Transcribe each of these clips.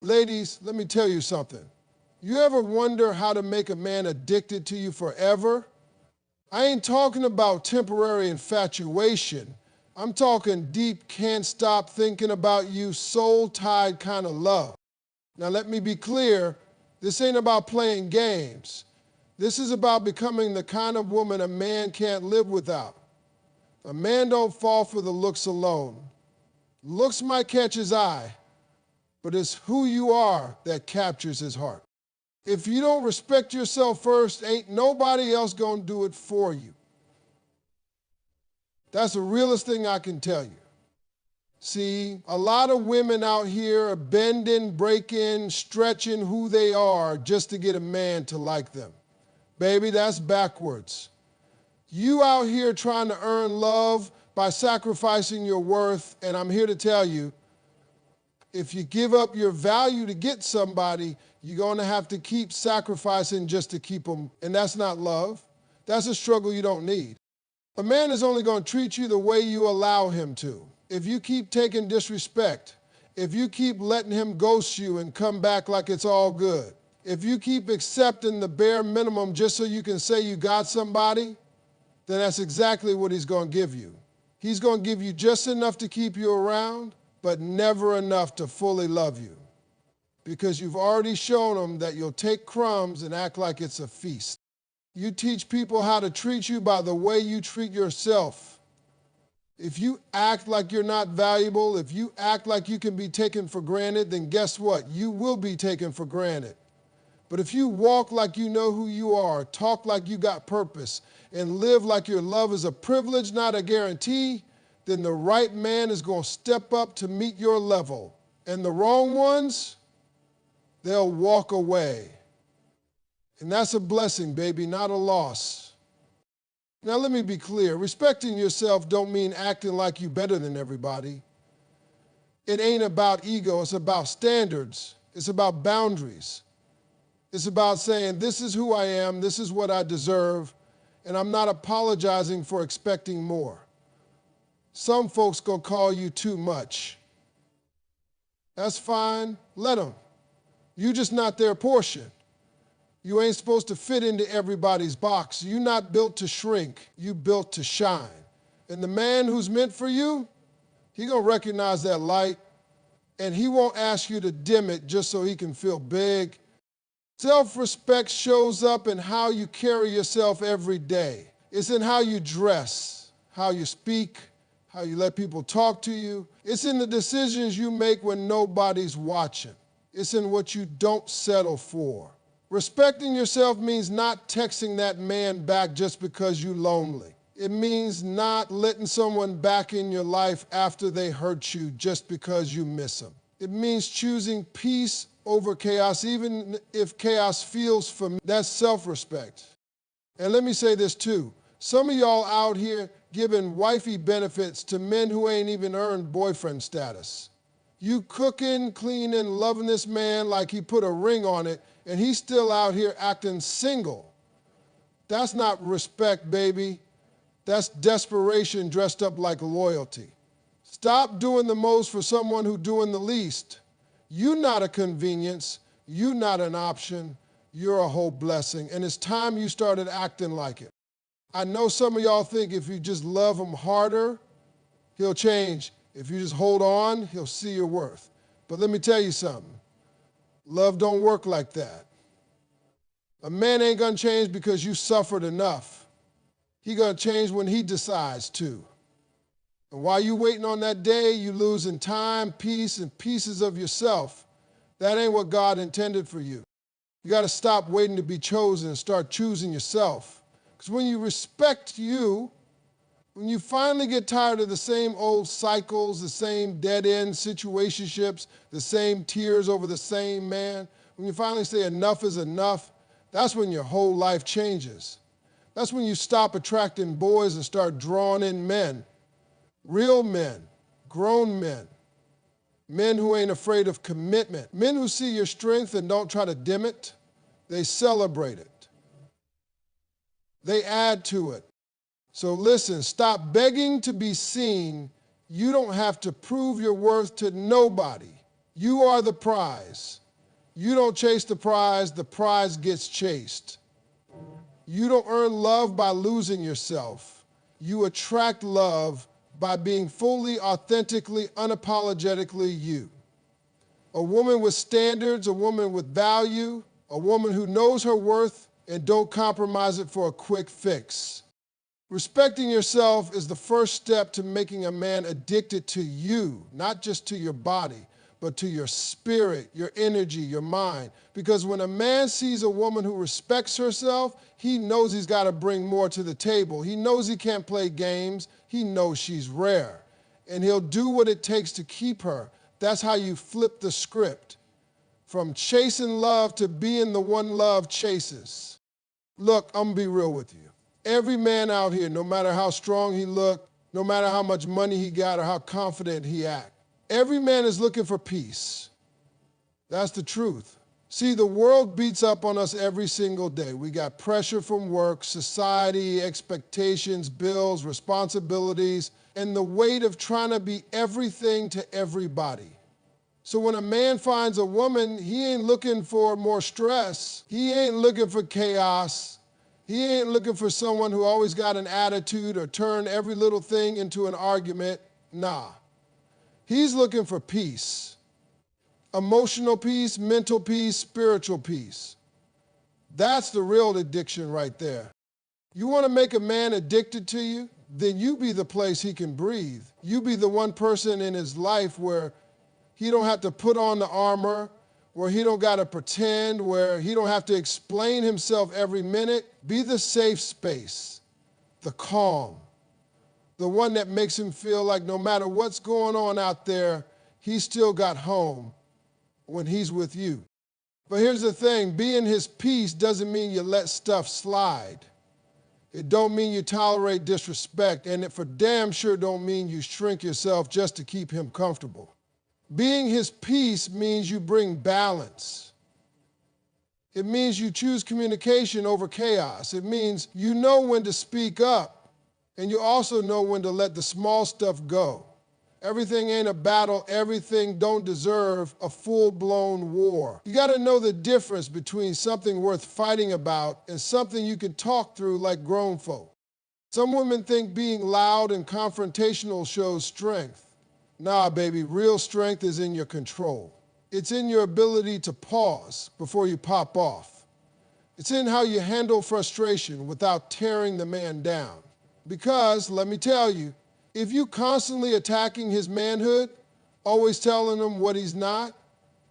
Ladies, let me tell you something. You ever wonder how to make a man addicted to you forever? I ain't talking about temporary infatuation. I'm talking deep, can't stop thinking about you, soul-tied kind of love. Now let me be clear, this ain't about playing games. This is about becoming the kind of woman a man can't live without. A man don't fall for the looks alone. Looks might catch his eye, but it's who you are that captures his heart. If you don't respect yourself first, ain't nobody else gonna do it for you. That's the realest thing I can tell you. See, a lot of women out here are bending, breaking, stretching who they are just to get a man to like them. Baby, that's backwards. You out here trying to earn love by sacrificing your worth, and I'm here to tell you, if you give up your value to get somebody, you're gonna have to keep sacrificing just to keep them, and that's not love. That's a struggle you don't need. A man is only gonna treat you the way you allow him to. If you keep taking disrespect, if you keep letting him ghost you and come back like it's all good, if you keep accepting the bare minimum just so you can say you got somebody, then that's exactly what he's gonna give you. He's gonna give you just enough to keep you around, but never enough to fully love you. Because you've already shown him that you'll take crumbs and act like it's a feast. You teach people how to treat you by the way you treat yourself. If you act like you're not valuable, if you act like you can be taken for granted, then guess what? You will be taken for granted. But if you walk like you know who you are, talk like you got purpose, and live like your love is a privilege, not a guarantee, then the right man is going to step up to meet your level. And the wrong ones, they'll walk away. And that's a blessing, baby, not a loss. Now let me be clear. Respecting yourself don't mean acting like you better than everybody. It ain't about ego. It's about standards. It's about boundaries. It's about saying, this is who I am, this is what I deserve, and I'm not apologizing for expecting more. Some folks gonna call you too much. That's fine, let them. You just not their portion. You ain't supposed to fit into everybody's box. You're not built to shrink, you built to shine. And the man who's meant for you, he gonna recognize that light, and he won't ask you to dim it just so he can feel big. Self-respect shows up in how you carry yourself every day. It's in how you dress, how you speak, how you let people talk to you. It's in the decisions you make when nobody's watching. It's in what you don't settle for. Respecting yourself means not texting that man back just because you're lonely. It means not letting someone back in your life after they hurt you just because you miss them. It means choosing peace over chaos, even if chaos feels familiar. That's self-respect. And let me say this too. Some of y'all out here giving wifey benefits to men who ain't even earned boyfriend status. You cooking, cleaning, loving this man like he put a ring on it, and he's still out here acting single. That's not respect, baby. That's desperation dressed up like loyalty. Stop doing the most for someone who's doing the least. You're not a convenience, you're not an option, you're a whole blessing, and it's time you started acting like it. I know some of y'all think if you just love him harder, he'll change. If you just hold on, he'll see your worth. But let me tell you something, love don't work like that. A man ain't gonna change because you suffered enough. He gonna change when he decides to. And while you waiting on that day, you losing time, peace, and pieces of yourself. That ain't what God intended for you. You got to stop waiting to be chosen and start choosing yourself. Because when you respect you, when you finally get tired of the same old cycles, the same dead-end situationships, the same tears over the same man, when you finally say enough is enough, that's when your whole life changes. That's when you stop attracting boys and start drawing in men. Real men, grown men, men who ain't afraid of commitment, men who see your strength and don't try to dim it, they celebrate it. They add to it. So listen, stop begging to be seen. You don't have to prove your worth to nobody. You are the prize. You don't chase the prize gets chased. You don't earn love by losing yourself. You attract love by being fully, authentically, unapologetically you. A woman with standards, a woman with value, a woman who knows her worth and don't compromise it for a quick fix. Respecting yourself is the first step to making a man addicted to you, not just to your body, but to your spirit, your energy, your mind. Because when a man sees a woman who respects herself, he knows he's got to bring more to the table. He knows he can't play games. He knows she's rare. And he'll do what it takes to keep her. That's how you flip the script. From chasing love to being the one love chases. Look, I'm going to be real with you. Every man out here, no matter how strong he looked, no matter how much money he got or how confident he acted, every man is looking for peace. That's the truth. See, the world beats up on us every single day. We got pressure from work, society, expectations, bills, responsibilities, and the weight of trying to be everything to everybody. So when a man finds a woman, he ain't looking for more stress. He ain't looking for chaos. He ain't looking for someone who always got an attitude or turn every little thing into an argument. Nah. He's looking for peace. Emotional peace, mental peace, spiritual peace. That's the real addiction right there. You want to make a man addicted to you? Then you be the place he can breathe. You be the one person in his life where he don't have to put on the armor, where he don't got to pretend, where he don't have to explain himself every minute. Be the safe space, the calm, the one that makes him feel like no matter what's going on out there, he's still got home when he's with you. But here's the thing, being his peace doesn't mean you let stuff slide. It don't mean you tolerate disrespect, and it for damn sure don't mean you shrink yourself just to keep him comfortable. Being his peace means you bring balance. It means you choose communication over chaos. It means you know when to speak up, and you also know when to let the small stuff go. Everything ain't a battle. Everything don't deserve a full-blown war. You got to know the difference between something worth fighting about and something you can talk through like grown folk. Some women think being loud and confrontational shows strength. Nah, baby, real strength is in your control. It's in your ability to pause before you pop off. It's in how you handle frustration without tearing the man down. Because, let me tell you, if you constantly attacking his manhood, always telling him what he's not,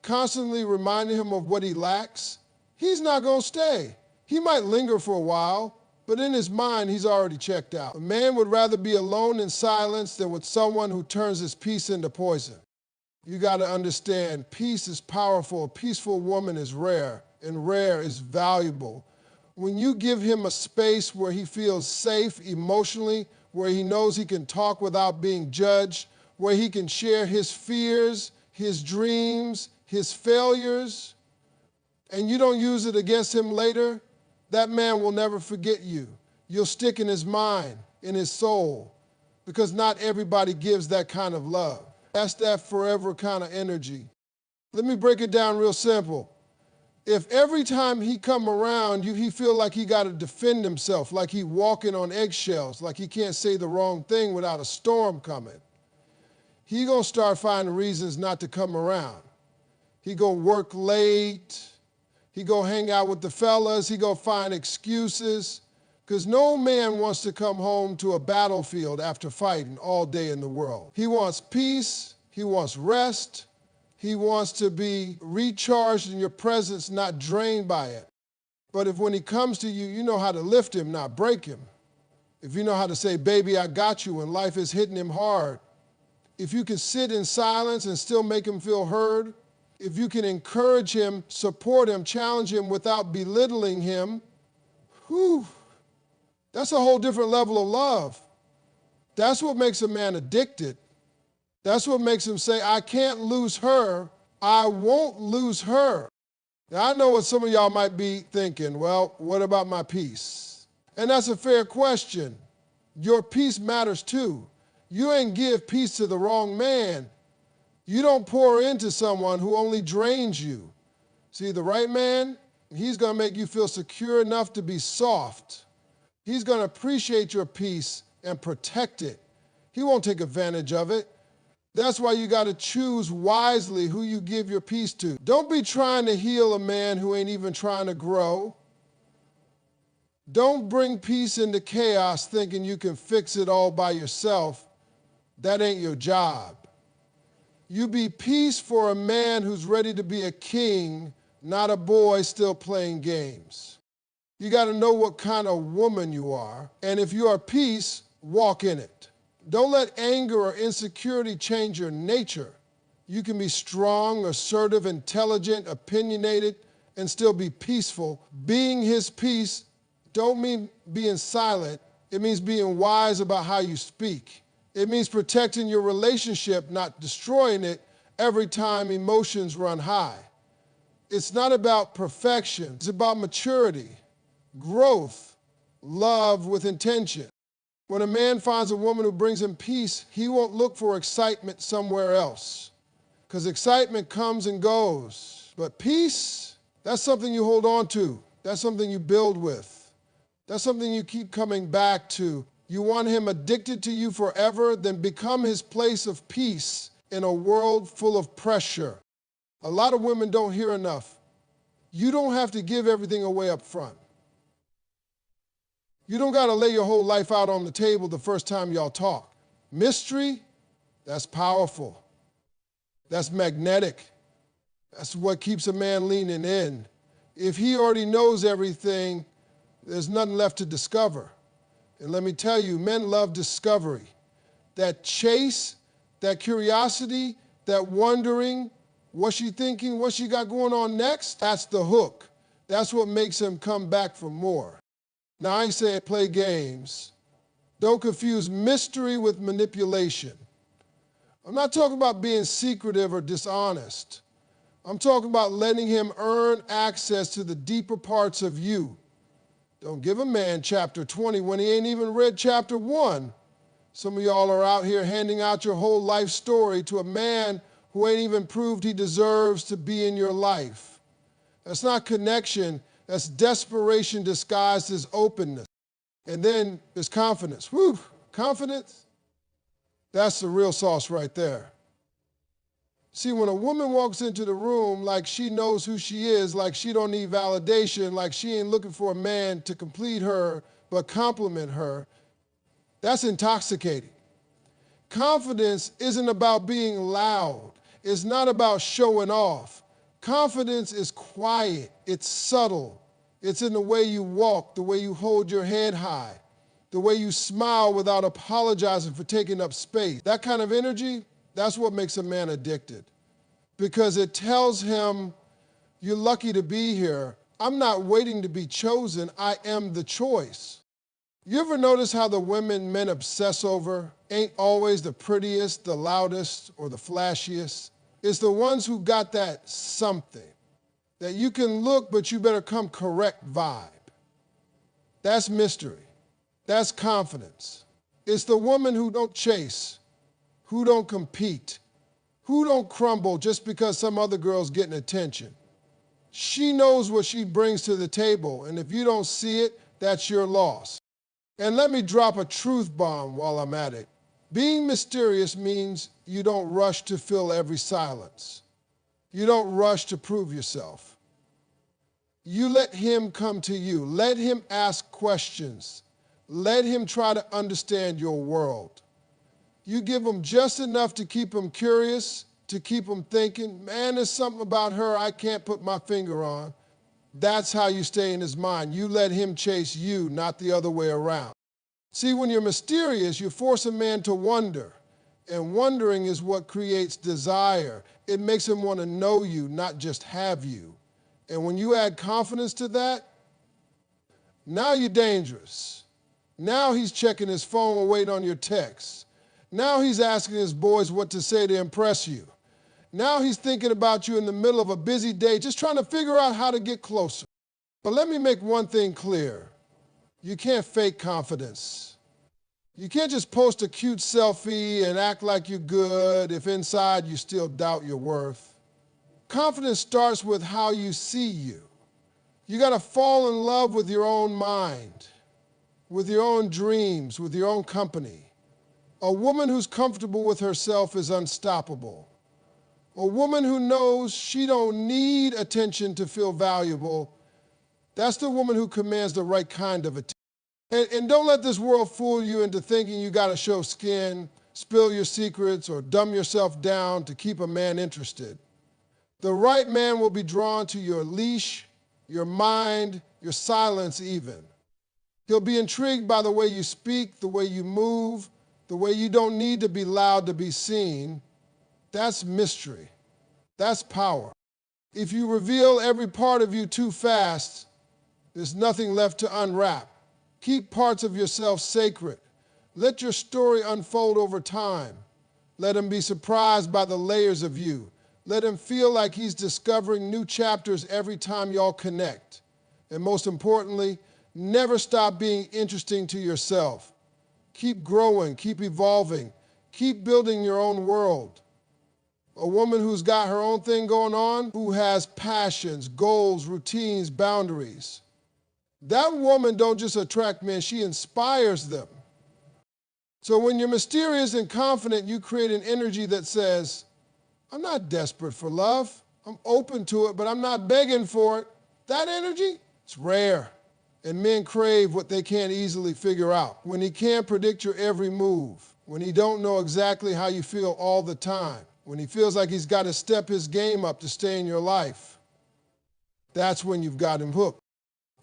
constantly reminding him of what he lacks, he's not going to stay. He might linger for a while, but in his mind, he's already checked out. A man would rather be alone in silence than with someone who turns his peace into poison. You got to understand, peace is powerful. A peaceful woman is rare, and rare is valuable. When you give him a space where he feels safe emotionally, where he knows he can talk without being judged, where he can share his fears, his dreams, his failures, and you don't use it against him later, that man will never forget you. You'll stick in his mind, in his soul, because not everybody gives that kind of love. That's that forever kind of energy. Let me break it down real simple. If every time he come around you, he feel like he got to defend himself, like he walking on eggshells, like he can't say the wrong thing without a storm coming, he gonna start finding reasons not to come around. He gonna work late. He gonna hang out with the fellas. He gonna find excuses, because no man wants to come home to a battlefield after fighting all day in the world. He wants peace. He wants rest. He wants to be recharged in your presence, not drained by it. But if when he comes to you, you know how to lift him, not break him. If you know how to say, baby, I got you, when life is hitting him hard. If you can sit in silence and still make him feel heard. If you can encourage him, support him, challenge him without belittling him, whew, that's a whole different level of love. That's what makes a man addicted. That's what makes him say, I can't lose her. I won't lose her. Now, I know what some of y'all might be thinking. Well, what about my peace? And that's a fair question. Your peace matters too. You ain't give peace to the wrong man. You don't pour into someone who only drains you. See, the right man, he's going to make you feel secure enough to be soft. He's going to appreciate your peace and protect it. He won't take advantage of it. That's why you got to choose wisely who you give your peace to. Don't be trying to heal a man who ain't even trying to grow. Don't bring peace into chaos thinking you can fix it all by yourself. That ain't your job. You be peace for a man who's ready to be a king, not a boy still playing games. You got to know what kind of woman you are, and if you are peace, walk in it. Don't let anger or insecurity change your nature. You can be strong, assertive, intelligent, opinionated, and still be peaceful. Being his peace don't mean being silent. It means being wise about how you speak. It means protecting your relationship, not destroying it every time emotions run high. It's not about perfection. It's about maturity, growth, love with intention. When a man finds a woman who brings him peace, he won't look for excitement somewhere else, because excitement comes and goes. But peace, that's something you hold on to. That's something you build with. That's something you keep coming back to. You want him addicted to you forever? Then become his place of peace in a world full of pressure. A lot of women don't hear enough. You don't have to give everything away up front. You don't got to lay your whole life out on the table the first time y'all talk. Mystery, that's powerful. That's magnetic. That's what keeps a man leaning in. If he already knows everything, there's nothing left to discover. And let me tell you, men love discovery. That chase, that curiosity, that wondering, what's she thinking, what she got going on next, that's the hook. That's what makes him come back for more. Now, I ain't saying play games. Don't confuse mystery with manipulation. I'm not talking about being secretive or dishonest. I'm talking about letting him earn access to the deeper parts of you. Don't give a man chapter 20 when he ain't even read chapter 1. Some of y'all are out here handing out your whole life story to a man who ain't even proved he deserves to be in your life. That's not connection. That's desperation disguised as openness. And then there's confidence. Whew, confidence? That's the real sauce right there. See, when a woman walks into the room like she knows who she is, like she don't need validation, like she ain't looking for a man to complete her but compliment her, that's intoxicating. Confidence isn't about being loud. It's not about showing off. Confidence is quiet. It's subtle. It's in the way you walk, the way you hold your head high, the way you smile without apologizing for taking up space. That kind of energy, that's what makes a man addicted, because it tells him, you're lucky to be here. I'm not waiting to be chosen. I am the choice. You ever notice how the women men obsess over ain't always the prettiest, the loudest, or the flashiest? It's the ones who got that something, that you can look, but you better come correct vibe. That's mystery. That's confidence. It's the woman who don't chase, who don't compete, who don't crumble just because some other girl's getting attention. She knows what she brings to the table, and if you don't see it, that's your loss. And let me drop a truth bomb while I'm at it. Being mysterious means you don't rush to fill every silence. You don't rush to prove yourself. You let him come to you. Let him ask questions. Let him try to understand your world. You give him just enough to keep him curious, to keep him thinking, man, there's something about her I can't put my finger on. That's how you stay in his mind. You let him chase you, not the other way around. See, when you're mysterious, you force a man to wonder. And wondering is what creates desire. It makes him want to know you, not just have you. And when you add confidence to that, now you're dangerous. Now he's checking his phone and waiting on your texts. Now he's asking his boys what to say to impress you. Now he's thinking about you in the middle of a busy day, just trying to figure out how to get closer. But let me make one thing clear. You can't fake confidence. You can't just post a cute selfie and act like you're good if inside you still doubt your worth. Confidence starts with how you see you. You got to fall in love with your own mind, with your own dreams, with your own company. A woman who's comfortable with herself is unstoppable. A woman who knows she don't need attention to feel valuable, that's the woman who commands the right kind of attention. And don't let this world fool you into thinking you got to show skin, spill your secrets, or dumb yourself down to keep a man interested. The right man will be drawn to your leash, your mind, your silence even. He'll be intrigued by the way you speak, the way you move, the way you don't need to be loud to be seen. That's mystery. That's power. If you reveal every part of you too fast, there's nothing left to unwrap. Keep parts of yourself sacred. Let your story unfold over time. Let him be surprised by the layers of you. Let him feel like he's discovering new chapters every time y'all connect. And most importantly, never stop being interesting to yourself. Keep growing, keep evolving, keep building your own world. A woman who's got her own thing going on, who has passions, goals, routines, boundaries. That woman don't just attract men, she inspires them. So when you're mysterious and confident, you create an energy that says, I'm not desperate for love. I'm open to it, but I'm not begging for it. That energy, it's rare. And men crave what they can't easily figure out. When he can't predict your every move, when he don't know exactly how you feel all the time, when he feels like he's got to step his game up to stay in your life, that's when you've got him hooked.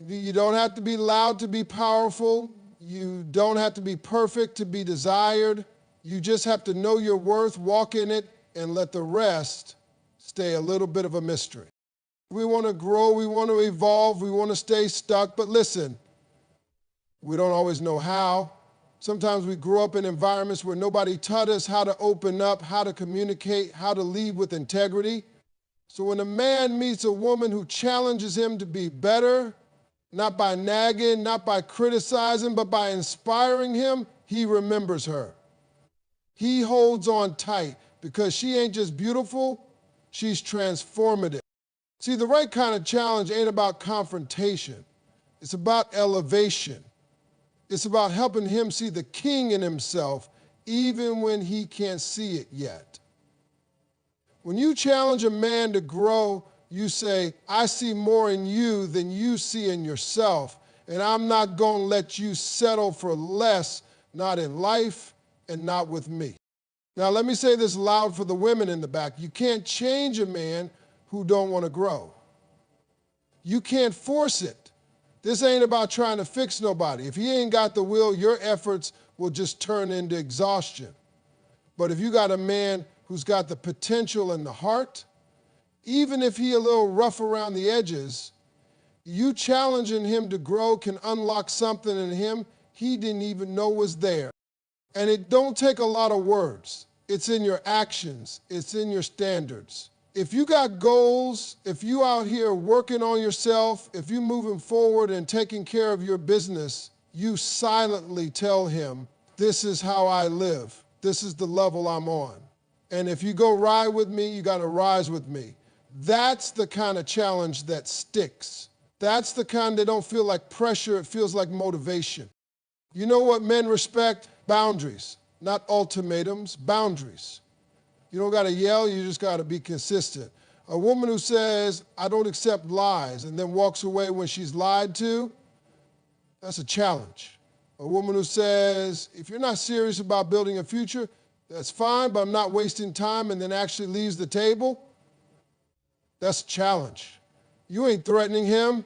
You don't have to be loud to be powerful. You don't have to be perfect to be desired. You just have to know your worth, walk in it, and let the rest stay a little bit of a mystery. We want to grow, we want to evolve, we want to stay stuck, but listen, we don't always know how. Sometimes we grow up in environments where nobody taught us how to open up, how to communicate, how to lead with integrity. So when a man meets a woman who challenges him to be better, not by nagging, not by criticizing, but by inspiring him, he remembers her. He holds on tight because she ain't just beautiful, she's transformative. See, the right kind of challenge ain't about confrontation. It's about elevation. It's about helping him see the king in himself, even when he can't see it yet. When you challenge a man to grow, you say, I see more in you than you see in yourself, and I'm not going to let you settle for less, not in life and not with me. Now, let me say this loud for the women in the back. You can't change a man who don't want to grow. You can't force it. This ain't about trying to fix nobody. If he ain't got the will, your efforts will just turn into exhaustion. But if you got a man who's got the potential and the heart, even if he a little rough around the edges, you challenging him to grow can unlock something in him he didn't even know was there. And it don't take a lot of words. It's in your actions. It's in your standards. If you got goals, if you out here working on yourself, if you moving forward and taking care of your business, you silently tell him, this is how I live. This is the level I'm on. And if you go ride with me, you got to rise with me. That's the kind of challenge that sticks. That's the kind that don't feel like pressure, it feels like motivation. You know what men respect? Boundaries, not ultimatums, boundaries. You don't got to yell, you just got to be consistent. A woman who says, I don't accept lies, and then walks away when she's lied to, that's a challenge. A woman who says, if you're not serious about building a future, that's fine, but I'm not wasting time, and then actually leaves the table, that's a challenge. You ain't threatening him.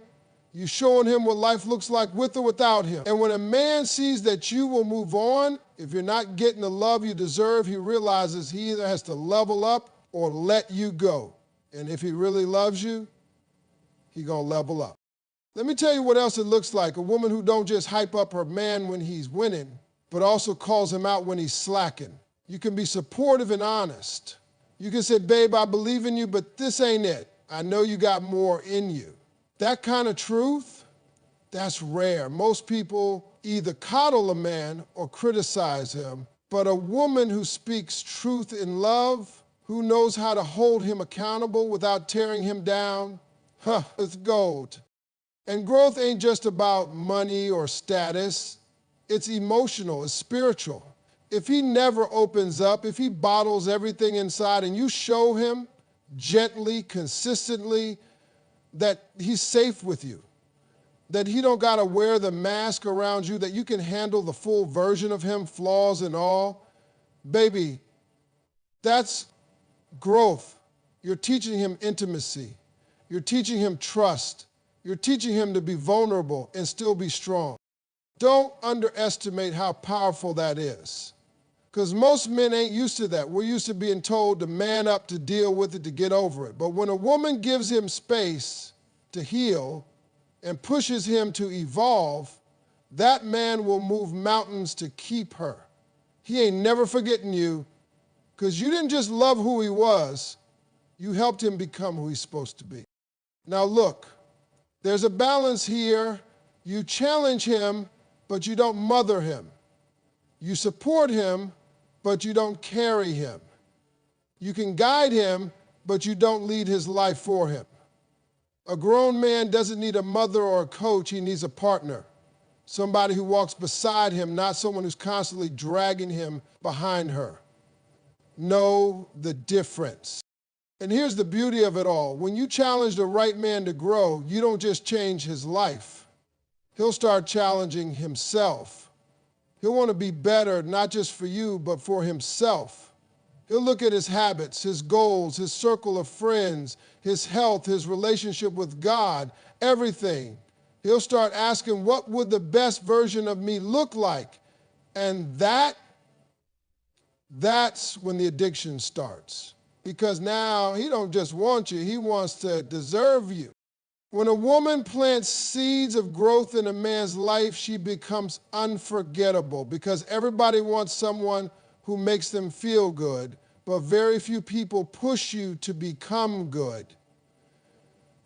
You're showing him what life looks like with or without him. And when a man sees that you will move on, if you're not getting the love you deserve, he realizes he either has to level up or let you go. And if he really loves you, he's going to level up. Let me tell you what else it looks like. A woman who don't just hype up her man when he's winning, but also calls him out when he's slacking. You can be supportive and honest. You can say, babe, I believe in you, but this ain't it. I know you got more in you. That kind of truth That's rare. Most people either coddle a man or criticize him, but a woman who speaks truth in love, who knows how to hold him accountable without tearing him down, it's gold. And growth ain't just about money or status. It's emotional, it's spiritual. If he never opens up, if he bottles everything inside and you show him gently, consistently that he's safe with you, that he don't got to wear the mask around you, that you can handle the full version of him, flaws and all, baby, that's growth. You're teaching him intimacy. You're teaching him trust. You're teaching him to be vulnerable and still be strong. Don't underestimate how powerful that is. Because most men ain't used to that. We're used to being told to man up, to deal with it, to get over it. But when a woman gives him space to heal and pushes him to evolve, that man will move mountains to keep her. He ain't never forgetting you, because you didn't just love who he was, you helped him become who he's supposed to be. Now look, there's a balance here. You challenge him, but you don't mother him. You support him, but you don't carry him. You can guide him, but you don't lead his life for him. A grown man doesn't need a mother or a coach, he needs a partner. Somebody who walks beside him, not someone who's constantly dragging him behind her. Know the difference. And here's the beauty of it all. When you challenge the right man to grow, you don't just change his life. He'll start challenging himself. He'll want to be better, not just for you, but for himself. He'll look at his habits, his goals, his circle of friends, his health, his relationship with God, everything. He'll start asking, what would the best version of me look like? And that's when the addiction starts. Because now he don't just want you, he wants to deserve you. When a woman plants seeds of growth in a man's life, she becomes unforgettable because everybody wants someone who makes them feel good, but very few people push you to become good.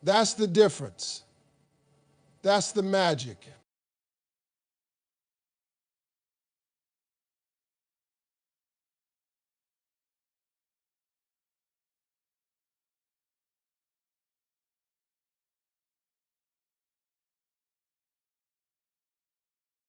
That's the difference. That's the magic.